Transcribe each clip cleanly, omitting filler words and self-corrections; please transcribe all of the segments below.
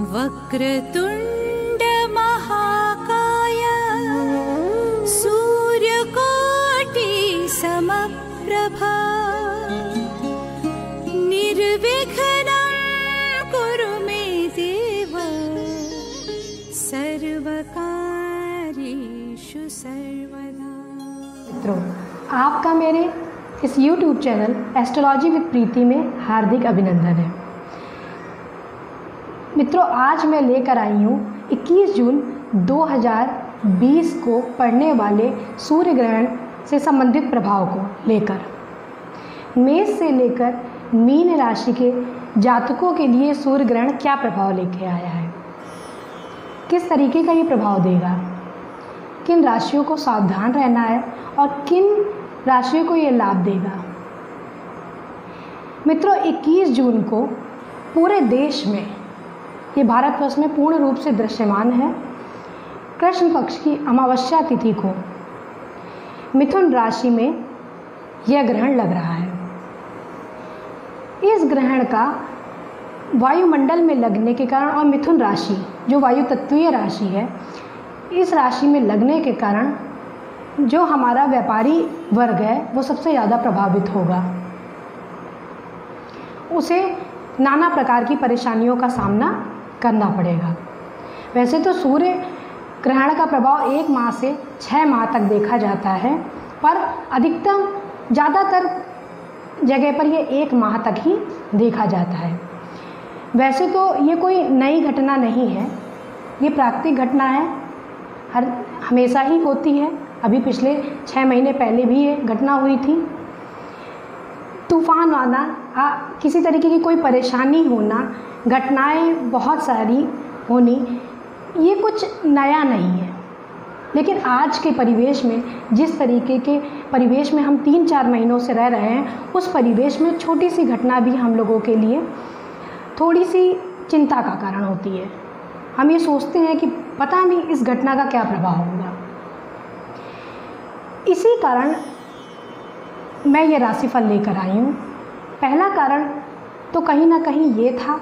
वक्रतुंड महाकाय सूर्यकोटि समप्रभा निर्विघ्नं कुरु मे देव सर्वकार्येषु सर्वदा। मित्रों, आपका मेरे इस YouTube चैनल एस्ट्रोलॉजी विद प्रीति में हार्दिक अभिनंदन है। मित्रों, आज मैं लेकर आई हूँ 21 जून 2020 को पड़ने वाले सूर्य ग्रहण से संबंधित प्रभाव को लेकर। मेष से लेकर मीन राशि के जातकों के लिए सूर्य ग्रहण क्या प्रभाव लेके आया है, किस तरीके का ये प्रभाव देगा, किन राशियों को सावधान रहना है और किन राशियों को ये लाभ देगा। मित्रों, 21 जून को पूरे देश में, ये भारतवर्ष में पूर्ण रूप से दृश्यमान है, कृष्ण पक्ष की अमावस्या तिथि को मिथुन राशि में यह ग्रहण लग रहा है। इस ग्रहण का वायुमंडल में लगने के कारण और मिथुन राशि जो वायु तत्वीय राशि है, इस राशि में लगने के कारण जो हमारा व्यापारी वर्ग है वो सबसे ज़्यादा प्रभावित होगा। उसे नाना प्रकार की परेशानियों का सामना करना पड़ेगा। वैसे तो सूर्य ग्रहण का प्रभाव 1 माह से 6 माह तक देखा जाता है, पर अधिकतम ज़्यादातर जगह पर ये 1 माह तक ही देखा जाता है। वैसे तो ये कोई नई घटना नहीं है, ये प्राकृतिक घटना है, हमेशा ही होती है। अभी पिछले 6 महीने पहले भी ये घटना हुई थी। तूफान आना, किसी तरीके की कोई परेशानी होना, घटनाएं बहुत सारी होनी, ये कुछ नया नहीं है। लेकिन आज के परिवेश में, जिस तरीके के परिवेश में हम 3-4 महीनों से रह रहे हैं, उस परिवेश में छोटी सी घटना भी हम लोगों के लिए थोड़ी सी चिंता का कारण होती है। हम ये सोचते हैं कि पता नहीं इस घटना का क्या प्रभाव होगा। इसी कारण मैं ये राशिफल लेकर आई हूँ। पहला कारण तो कहीं ना कहीं ये था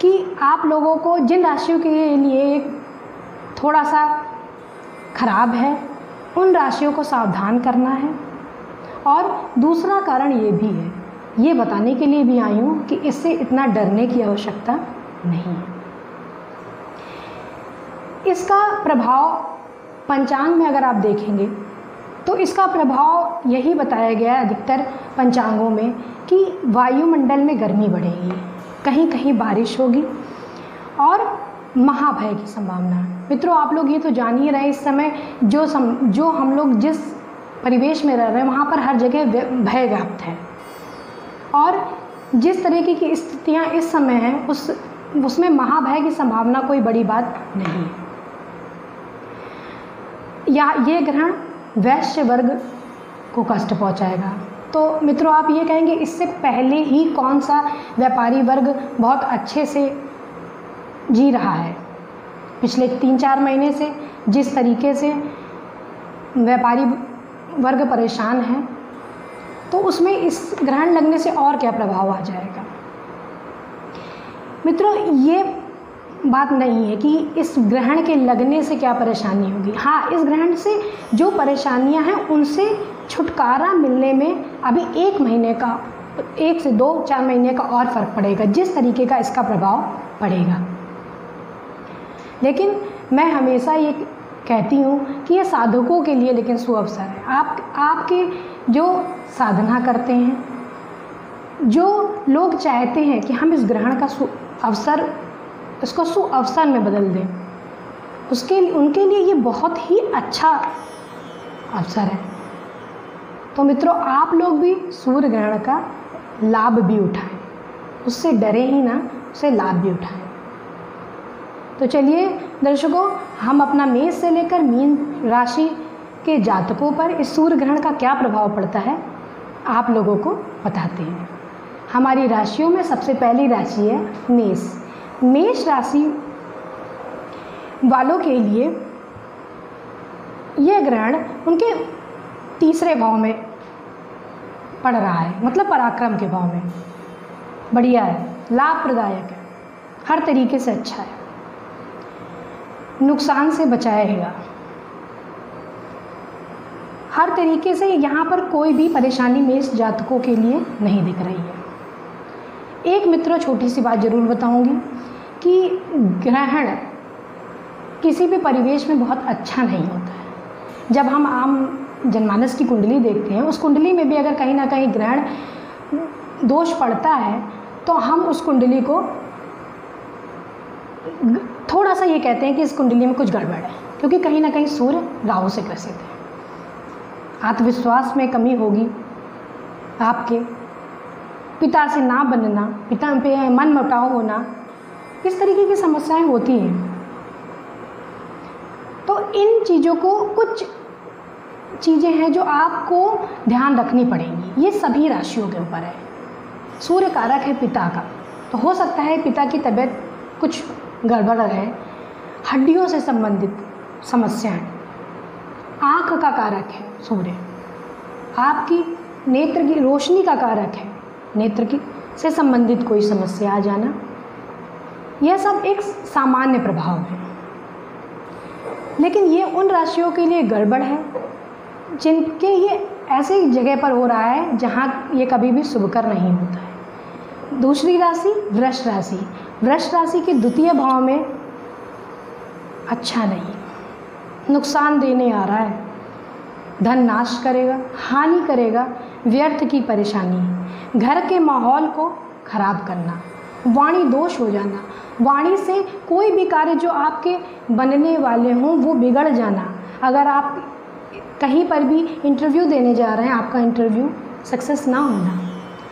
कि आप लोगों को, जिन राशियों के लिए थोड़ा सा खराब है, उन राशियों को सावधान करना है। और दूसरा कारण ये भी है, ये बताने के लिए भी आई हूँ कि इससे इतना डरने की आवश्यकता नहीं है। इसका प्रभाव पंचांग में अगर आप देखेंगे तो इसका प्रभाव यही बताया गया है अधिकतर पंचांगों में कि वायुमंडल में गर्मी बढ़ेगी, कहीं कहीं बारिश होगी और महाभय की संभावना। मित्रों, आप लोग ये तो जान ही रहे हैं, इस समय जो हम लोग जिस परिवेश में रह रहे हैं वहाँ पर हर जगह भय व्याप्त है और जिस तरीके की स्थितियाँ इस समय हैं उसमें महाभय की संभावना कोई बड़ी बात नहीं है। या ये ग्रहण वैश्य वर्ग को कष्ट पहुंचाएगा। तो मित्रों, आप ये कहेंगे इससे पहले ही कौन सा व्यापारी वर्ग बहुत अच्छे से जी रहा है। पिछले 3-4 महीने से जिस तरीके से व्यापारी वर्ग परेशान है, तो उसमें इस ग्रहण लगने से और क्या प्रभाव आ जाएगा। मित्रों, ये बात नहीं है कि इस ग्रहण के लगने से क्या परेशानी होगी। हाँ, इस ग्रहण से जो परेशानियां हैं उनसे छुटकारा मिलने में अभी 1 महीने का, 1 से 2-4 महीने का और फर्क पड़ेगा, जिस तरीके का इसका प्रभाव पड़ेगा। लेकिन मैं हमेशा ये कहती हूँ कि ये साधकों के लिए लेकिन सुअवसर है। आपके जो साधना करते हैं, जो लोग चाहते हैं कि हम इस ग्रहण का इसको सुअवसर में बदल दें, उनके लिए ये बहुत ही अच्छा अवसर है। तो मित्रों, आप लोग भी सूर्य ग्रहण का लाभ भी उठाएं, उससे डरे ही ना, उससे लाभ भी उठाएं। तो चलिए दर्शकों, हम अपना मेष से लेकर मीन राशि के जातकों पर इस सूर्य ग्रहण का क्या प्रभाव पड़ता है आप लोगों को बताते हैं। हमारी राशियों में सबसे पहली राशि है मेष। मेष राशि वालों के लिए यह ग्रहण उनके 3रे भाव में पड़ रहा है, मतलब पराक्रम के भाव में। बढ़िया है, लाभप्रदायक है। हर तरीके से अच्छा है, नुकसान से बचाएगा, हर तरीके से यहाँ पर कोई भी परेशानी मेष जातकों के लिए नहीं दिख रही है। एक मित्रों छोटी सी बात ज़रूर बताऊंगी कि ग्रहण किसी भी परिवेश में बहुत अच्छा नहीं होता है। जब हम आम जनमानस की कुंडली देखते हैं, उस कुंडली में भी अगर कहीं ना कहीं ग्रहण दोष पड़ता है तो हम उस कुंडली को थोड़ा सा ये कहते हैं कि इस कुंडली में कुछ गड़बड़ है, क्योंकि कहीं ना कहीं सूर्य राहु से ग्रसित है। आत्मविश्वास में कमी होगी, आपके पिता से ना बनना, पिता पे मन मुटाव होना, इस तरीके की समस्याएं होती हैं। तो इन चीज़ों को, कुछ चीज़ें हैं जो आपको ध्यान रखनी पड़ेंगी। ये सभी राशियों के ऊपर है। सूर्य कारक है पिता का, तो हो सकता है पिता की तबीयत कुछ गड़बड़ रहे, हड्डियों से संबंधित समस्याएं। आँख का कारक है सूर्य, आपकी नेत्र की रोशनी का कारक है, नेत्र की से संबंधित कोई समस्या आ जाना, यह सब एक सामान्य प्रभाव है। लेकिन ये उन राशियों के लिए गड़बड़ है जिनके ये ऐसे जगह पर हो रहा है जहाँ ये कभी भी शुभकर नहीं होता है। दूसरी राशि वृष राशि, वृष राशि के द्वितीय भाव में अच्छा नहीं, नुकसान देने आ रहा है, धन नाश करेगा, हानि करेगा, व्यर्थ की परेशानी, घर के माहौल को खराब करना, वाणी दोष हो जाना, वाणी से कोई भी कार्य जो आपके बनने वाले हों वो बिगड़ जाना। अगर आप कहीं पर भी इंटरव्यू देने जा रहे हैं, आपका इंटरव्यू सक्सेस ना होना,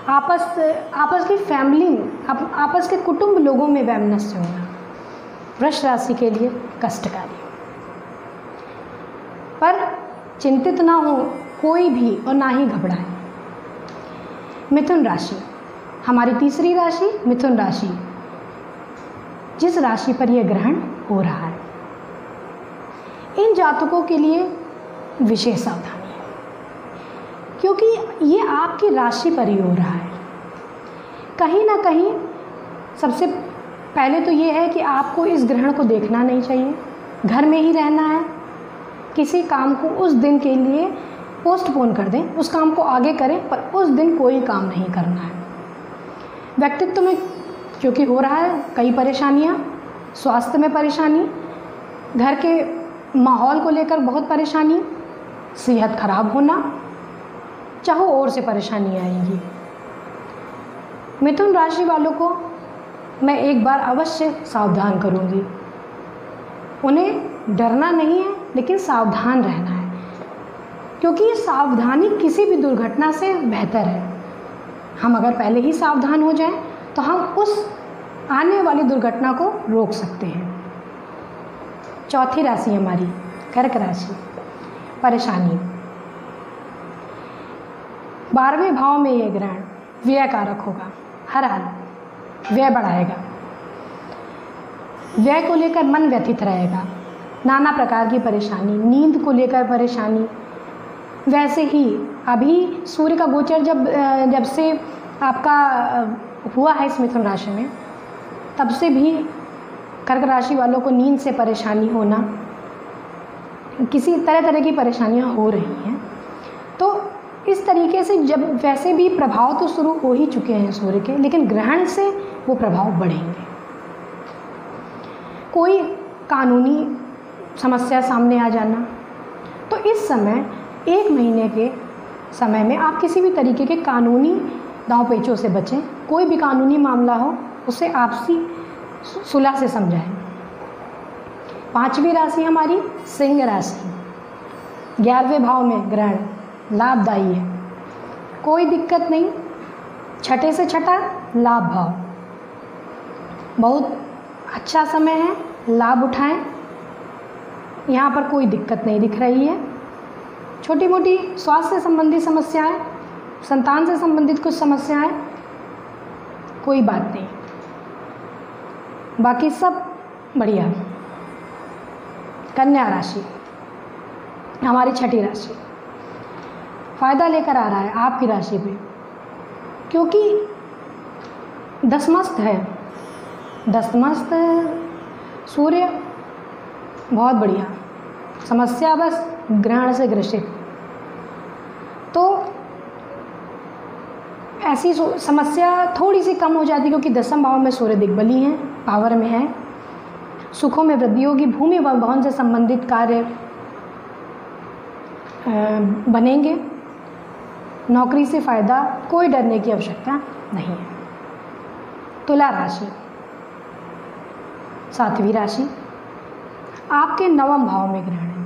आपस की फैमिली में, आपस के कुटुंब लोगों में वैमनस्य होना, वृष राशि के लिए कष्टकारी। पर चिंतित ना हो कोई भी और ना ही घबराए। मिथुन राशि, हमारी तीसरी राशि मिथुन राशि, जिस राशि पर यह ग्रहण हो रहा है, इन जातकों के लिए विशेष सावधानी है, क्योंकि ये आपकी राशि पर ही हो रहा है। कहीं ना कहीं सबसे पहले तो ये है कि आपको इस ग्रहण को देखना नहीं चाहिए, घर में ही रहना है, किसी काम को उस दिन के लिए पोस्टपोन कर दें, उस काम को आगे करें, पर उस दिन कोई काम नहीं करना है। व्यक्तित्व में क्योंकि हो रहा है कई परेशानियां, स्वास्थ्य में परेशानी, घर के माहौल को लेकर बहुत परेशानी, सेहत खराब होना, चाहो और से परेशानी आएंगी। मिथुन राशि वालों को मैं एक बार अवश्य सावधान करूंगी। उन्हें डरना नहीं है, लेकिन सावधान रहना है, क्योंकि सावधानी किसी भी दुर्घटना से बेहतर है। हम अगर पहले ही सावधान हो जाएं तो हम उस आने वाली दुर्घटना को रोक सकते हैं। चौथी राशि हमारी कर्क राशि, परेशानी। 12वें भाव में यह ग्रहण व्यय कारक होगा, हर हाल व्यय बढ़ाएगा, व्यय को लेकर मन व्यथित रहेगा, नाना प्रकार की परेशानी, नींद को लेकर परेशानी। वैसे ही अभी सूर्य का गोचर जब से आपका हुआ है इस मिथुन राशि में, तब से भी कर्क राशि वालों को नींद से परेशानी होना, किसी तरह की परेशानियां हो रही हैं। तो इस तरीके से जब वैसे भी प्रभाव तो शुरू हो ही चुके हैं सूर्य के, लेकिन ग्रहण से वो प्रभाव बढ़ेंगे। कोई कानूनी समस्या सामने आ जाना, तो इस समय 1 महीने के समय में आप किसी भी तरीके के कानूनी दांव पेचों से बचें। कोई भी कानूनी मामला हो उसे आपसी सुलह से समझाएं। 5वीं राशि हमारी सिंह राशि, 11वें भाव में ग्रहण लाभदायी है, कोई दिक्कत नहीं, छठे से छठा लाभ भाव, बहुत अच्छा समय है, लाभ उठाएं। यहाँ पर कोई दिक्कत नहीं दिख रही है। छोटी मोटी स्वास्थ्य से संबंधित समस्याएं, संतान से संबंधित कुछ समस्याएं, कोई बात नहीं, बाकी सब बढ़िया। कन्या राशि हमारी छठी राशि, फायदा लेकर आ रहा है आपकी राशि पे, क्योंकि दशमस्त है, दस्तमस्त सूर्य, बहुत बढ़िया। समस्या बस ग्रहण से ग्रसित। तो ऐसी समस्या थोड़ी सी कम हो जाती क्योंकि 10वें भाव में सूर्य दिग्बली हैं, पावर में है। सुखों में वृद्धि होगी, भूमि व भवन से संबंधित कार्य बनेंगे। नौकरी से फ़ायदा, कोई डरने की आवश्यकता नहीं है। तुला राशि, 7वीं राशि, आपके 9वें भाव में ग्रहण है,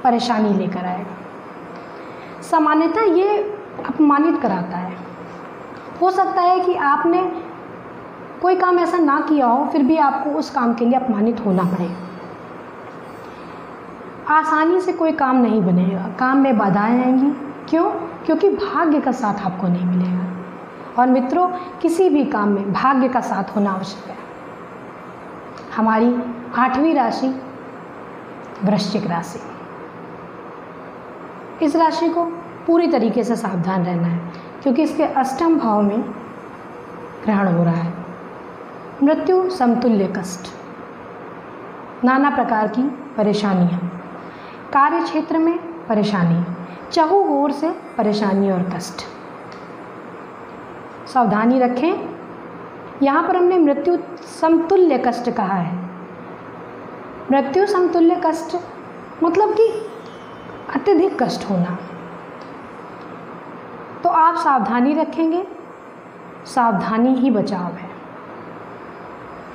परेशानी लेकर आएगा। सामान्यतः ये अपमानित कराता है। हो सकता है कि आपने कोई काम ऐसा ना किया हो, फिर भी आपको उस काम के लिए अपमानित होना पड़े। आसानी से कोई काम नहीं बनेगा, काम में बाधाएं आएंगी। क्यों? क्योंकि भाग्य का साथ आपको नहीं मिलेगा। और मित्रों, किसी भी काम में भाग्य का साथ होना आवश्यक है। हमारी 8वीं राशि वृश्चिक राशि। इस राशि को पूरी तरीके से सावधान रहना है क्योंकि इसके 8वें भाव में ग्रहण हो रहा है। मृत्यु समतुल्य कष्ट, नाना प्रकार की परेशानियाँ, कार्य क्षेत्र में परेशानी, चहुओर से परेशानी और कष्ट। सावधानी रखें। यहाँ पर हमने मृत्यु समतुल्य कष्ट कहा है। मृत्यु समतुल्य कष्ट मतलब कि अत्यधिक कष्ट होना। तो आप सावधानी रखेंगे, सावधानी ही बचाव है।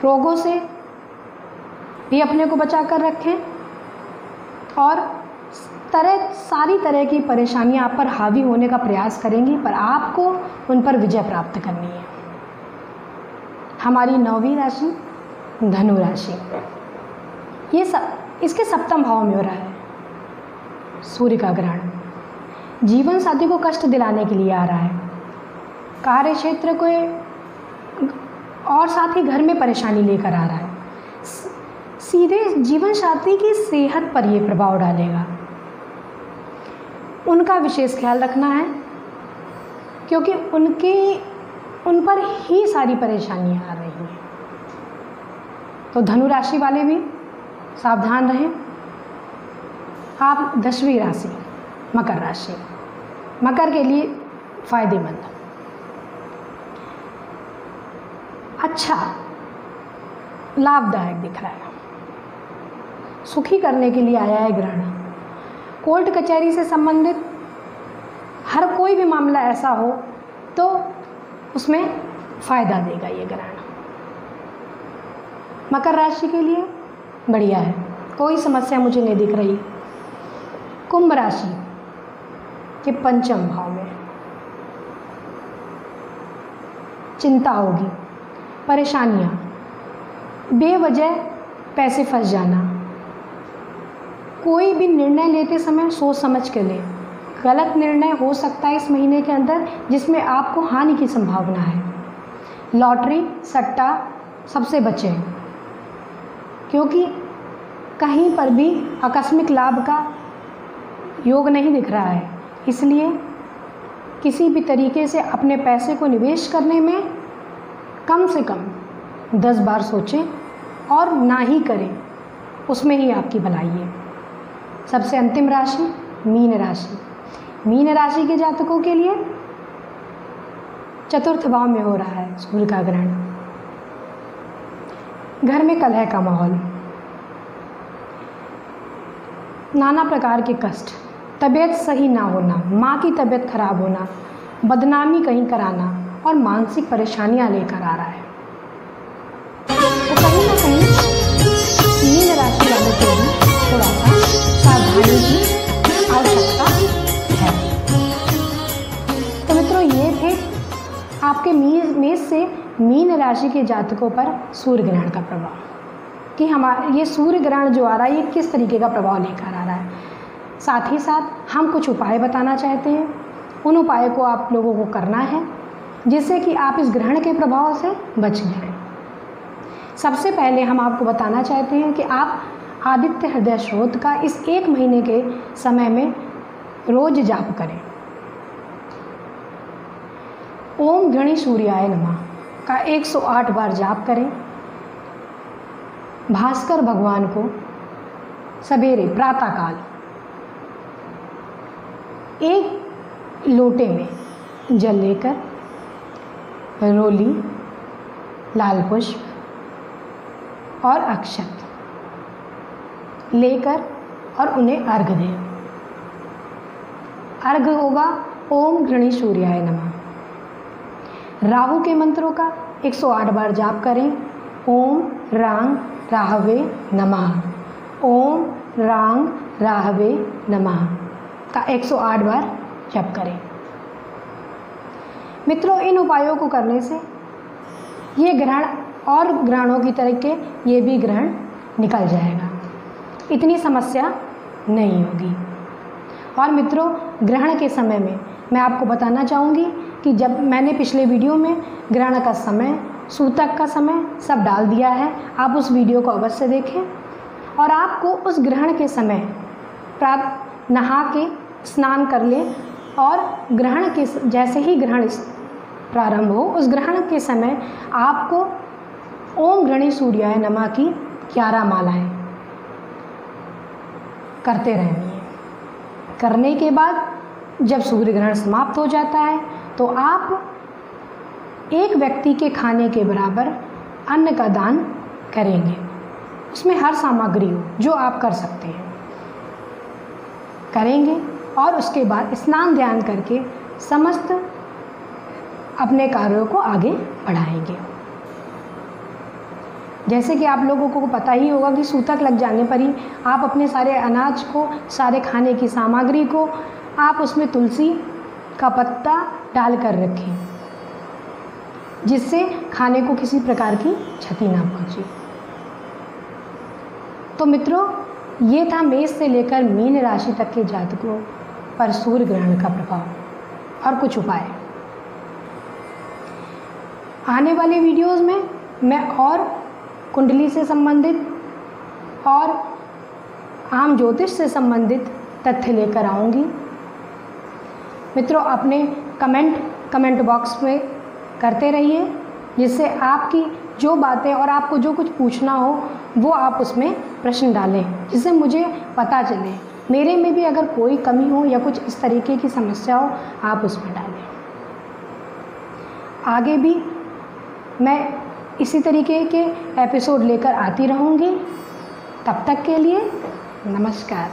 रोगों से भी अपने को बचा कर रखें और सारी तरह की परेशानियां आप पर हावी होने का प्रयास करेंगी, पर आपको उन पर विजय प्राप्त करनी है। हमारी 9वीं राशि धनु राशि, ये इसके 7वें भाव में हो रहा है सूर्य का ग्रहण। जीवन साथी को कष्ट दिलाने के लिए आ रहा है। कार्य क्षेत्र को और साथ ही घर में परेशानी लेकर आ रहा है। सीधे जीवन साथी की सेहत पर यह प्रभाव डालेगा। उनका विशेष ख्याल रखना है क्योंकि उन पर ही सारी परेशानियां आ रही हैं। तो धनु राशि वाले भी सावधान रहें। आप 10वीं राशि मकर राशि, मकर के लिए फायदेमंद, अच्छा, लाभदायक दिख रहा है। सुखी करने के लिए आया है ग्रहण। कोर्ट कचहरी से संबंधित हर कोई भी मामला ऐसा हो तो उसमें फ़ायदा देगा ये ग्रहण। मकर राशि के लिए बढ़िया है, कोई समस्या मुझे नहीं दिख रही। कुंभ राशि के 5वें भाव में चिंता होगी, परेशानियाँ, बेवजह पैसे फंस जाना। कोई भी निर्णय लेते समय सोच समझ के लें। गलत निर्णय हो सकता है इस महीने के अंदर जिसमें आपको हानि की संभावना है। लॉटरी, सट्टा सबसे बचें क्योंकि कहीं पर भी आकस्मिक लाभ का योग नहीं दिख रहा है। इसलिए किसी भी तरीके से अपने पैसे को निवेश करने में कम से कम 10 बार सोचें और ना ही करें, उसमें ही आपकी भलाई है। सबसे अंतिम राशि मीन राशि। मीन राशि के जातकों के लिए 4th भाव में हो रहा है सूर्य का ग्रहण। घर में कलह का माहौल, नाना प्रकार के कष्ट, तबीयत सही ना होना, माँ की तबीयत खराब होना, बदनामी कहीं कराना और मानसिक परेशानियां लेकर आ रहा है। तो कहीं ना कहीं मीन राशि वालों के लिए थोड़ा सा सावधानी की आवश्यकता है। तो मित्रों, ये थे आपके मेष से मीन राशि के जातकों पर सूर्य ग्रहण का प्रभाव कि ये सूर्य ग्रहण जो आ रहा है ये किस तरीके का प्रभाव लेकर आ रहा है। साथ ही साथ हम कुछ उपाय बताना चाहते हैं। उन उपायों को आप लोगों को करना है जिससे कि आप इस ग्रहण के प्रभाव से बच जाएं। सबसे पहले हम आपको बताना चाहते हैं कि आप आदित्य हृदय स्रोत का इस 1 महीने के समय में रोज जाप करें। ओम गणेश सूर्याय नमः का 108 बार जाप करें। भास्कर भगवान को सवेरे प्रातःकाल एक लोटे में जल लेकर रोली, लाल पुष्प और अक्षत लेकर और उन्हें अर्घ दें। अर्घ होगा ओम गृणी सूर्याय नमः। राहु के मंत्रों का 108 बार जाप करें। ओम रांग राहवे नमः, ओम रांग राहवे नमः का 108 बार जप करें। मित्रों, इन उपायों को करने से ये ग्रहण और ग्रहणों की तरह के ये भी ग्रहण निकल जाएगा, इतनी समस्या नहीं होगी। और मित्रों, ग्रहण के समय में मैं आपको बताना चाहूँगी कि जब मैंने पिछले वीडियो में ग्रहण का समय, सूतक का समय सब डाल दिया है, आप उस वीडियो को अवश्य देखें। और आपको उस ग्रहण के समय नहा के स्नान कर लें और ग्रहण के जैसे ही ग्रहण प्रारंभ हो उस ग्रहण के समय आपको ओम गृणी सूर्याय नमः की 11 मालाएं करते रहनी है। करने के बाद जब सूर्य ग्रहण समाप्त हो जाता है तो आप एक व्यक्ति के खाने के बराबर अन्न का दान करेंगे। उसमें हर सामग्री हो जो आप कर सकते हैं करेंगे, और उसके बाद स्नान ध्यान करके समस्त अपने कार्यों को आगे बढ़ाएंगे। जैसे कि आप लोगों को पता ही होगा कि सूतक लग जाने पर ही आप अपने सारे अनाज को, सारे खाने की सामग्री को आप उसमें तुलसी का पत्ता डाल कर रखें, जिससे खाने को किसी प्रकार की क्षति ना पहुंचे। तो मित्रों, ये था मेष से लेकर मीन राशि तक के जातकों पर सूर्य ग्रहण का प्रभाव और कुछ उपाय। आने वाले वीडियोस में मैं और कुंडली से संबंधित और आम ज्योतिष से संबंधित तथ्य लेकर आऊँगी। मित्रों, अपने कमेंट बॉक्स में करते रहिए, जिससे आपकी जो बातें और आपको जो कुछ पूछना हो वो आप उसमें प्रश्न डालें, जिससे मुझे पता चले मेरे में भी अगर कोई कमी हो या कुछ इस तरीके की समस्या हो आप उसमें डालें। आगे भी मैं इसी तरीके के एपिसोड लेकर आती रहूँगी। तब तक के लिए नमस्कार।